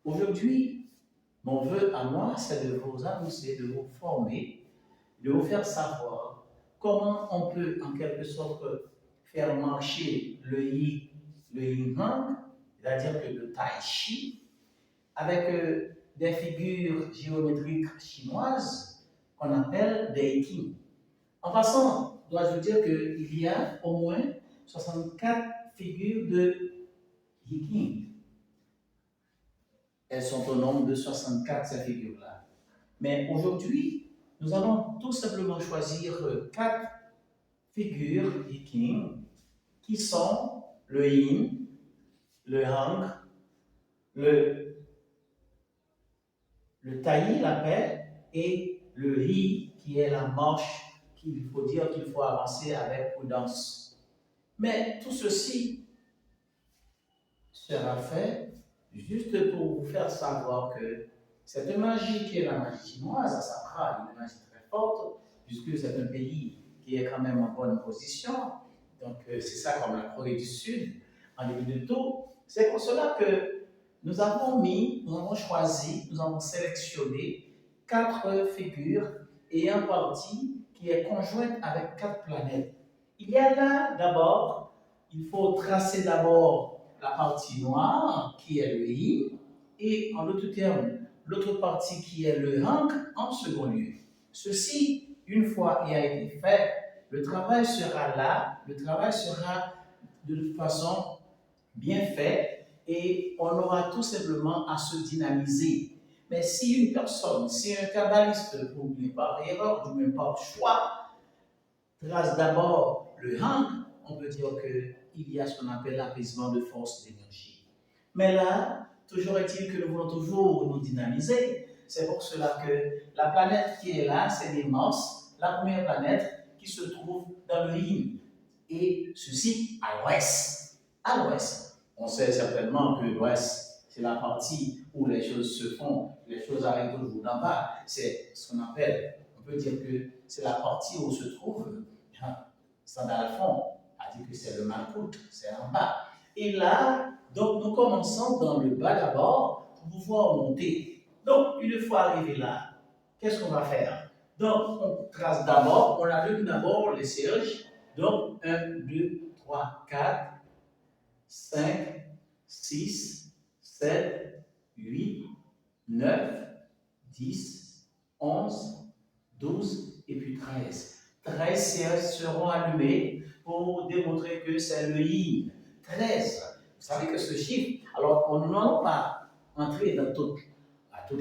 Aujourd'hui, mon vœu à moi, c'est de vous annoncer, de vous former, de vous faire savoir comment on peut, en quelque sorte, faire marcher le yin yang, c'est-à-dire que le tai chi, avec des figures géométriques chinoises qu'on appelle des Qing. En passant, dois-je vous dire qu'il y a au moins 64 figures de Qing. Elles sont au nombre de 64, ces figures-là. Mais aujourd'hui, nous allons tout simplement choisir 4 figures Qing qui sont le yin, le yang, le, le taillis, la paix, et le hi, qui est la marche qu'il faut dire qu'il faut avancer avec prudence. Mais tout ceci sera fait juste pour vous faire savoir que cette magie qui est la magie chinoise, à Sakra, une magie très forte, puisque c'est un pays qui est quand même en bonne position. Donc, c'est ça comme la Corée du Sud, en début de tout. C'est pour cela que nous avons choisi, nous avons sélectionné 4 figures et un parti qui est conjointe avec 4 planètes. Il y a là, d'abord, il faut tracer d'abord la partie noire, qui est le yin, et en d'autres termes, l'autre partie qui est le yang en second lieu. Ceci, une fois qu'il a été fait, le travail sera là, le travail sera de toute façon bien fait et on aura tout simplement à se dynamiser. Mais si une personne, si un kabbaliste, ou bien par erreur, ou bien par choix, trace d'abord le yang, on peut dire qu'il y a ce qu'on appelle l'apaisement de force d'énergie. Mais là, toujours est-il que nous voulons toujours nous dynamiser. C'est pour cela que la planète qui est là, c'est Mars, la première planète qui se trouve dans le yin. Et ceci à l'ouest. À l'ouest. On sait certainement que l'ouest, c'est la partie où les choses se font, les choses arrivent toujours d'en bas. C'est ce qu'on appelle, on peut dire que c'est la partie où se trouve Sandalphon, a dit que c'est le Malkout, c'est en bas. Et là, donc nous commençons dans le bas d'abord pour pouvoir monter. Donc, une fois arrivé là, qu'est-ce qu'on va faire? Donc, on trace d'abord, on allume d'abord les cierges. Donc, 1, 2, 3, 4, 5, 6, 7, 8, 9, 10, 11, 12 et puis 13. 13 cierges seront allumés pour démontrer que c'est le yin. 13. Vous savez que ce chiffre, alors on n'en pas entrer dans toutes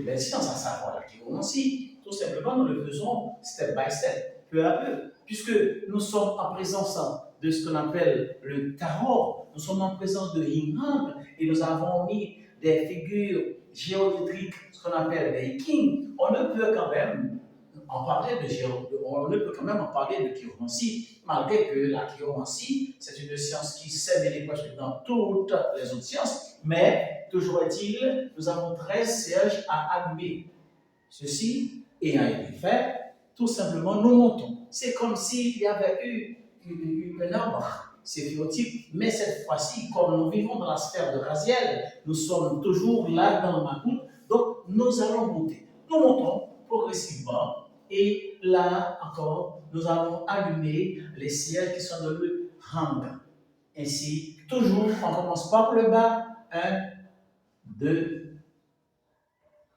les sciences, à savoir la chiromancie, tout simplement nous le faisons step by step, peu à peu, puisque nous sommes en présence de ce qu'on appelle le tarot, nous sommes en présence de yin-yang et nous avons mis des figures géométriques, ce qu'on appelle des Qing. On ne peut quand même en parler de chiromancie, malgré que la chiromancie, c'est une science qui s'est mêlée presque dans toutes les autres sciences, mais toujours est-il, nous avons 13 cierges à allumer. Ceci ayant été fait, tout simplement, nous montons. C'est comme s'il y avait eu un arbre séphirotique, mais cette fois-ci, comme nous vivons dans la sphère de Raziel, nous sommes toujours là dans le Makout, donc nous allons monter. Nous montons progressivement, et là encore, nous allons allumer les cierges qui sont dans le hang. Ainsi, toujours, on commence par le bas. 1, 2,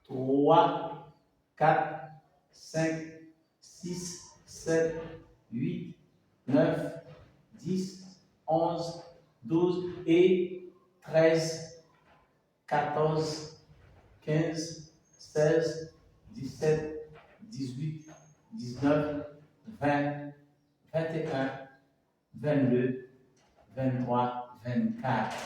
3, 4, 5, 6, 7, 8, 9, 10, 11, 12 et 13, 14, 15, 16, 17, 18, 19, 20, 21, 22, 23, 24.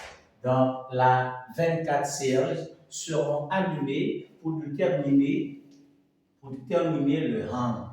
Donc, la 24 cierges seront allumés pour déterminer le rang.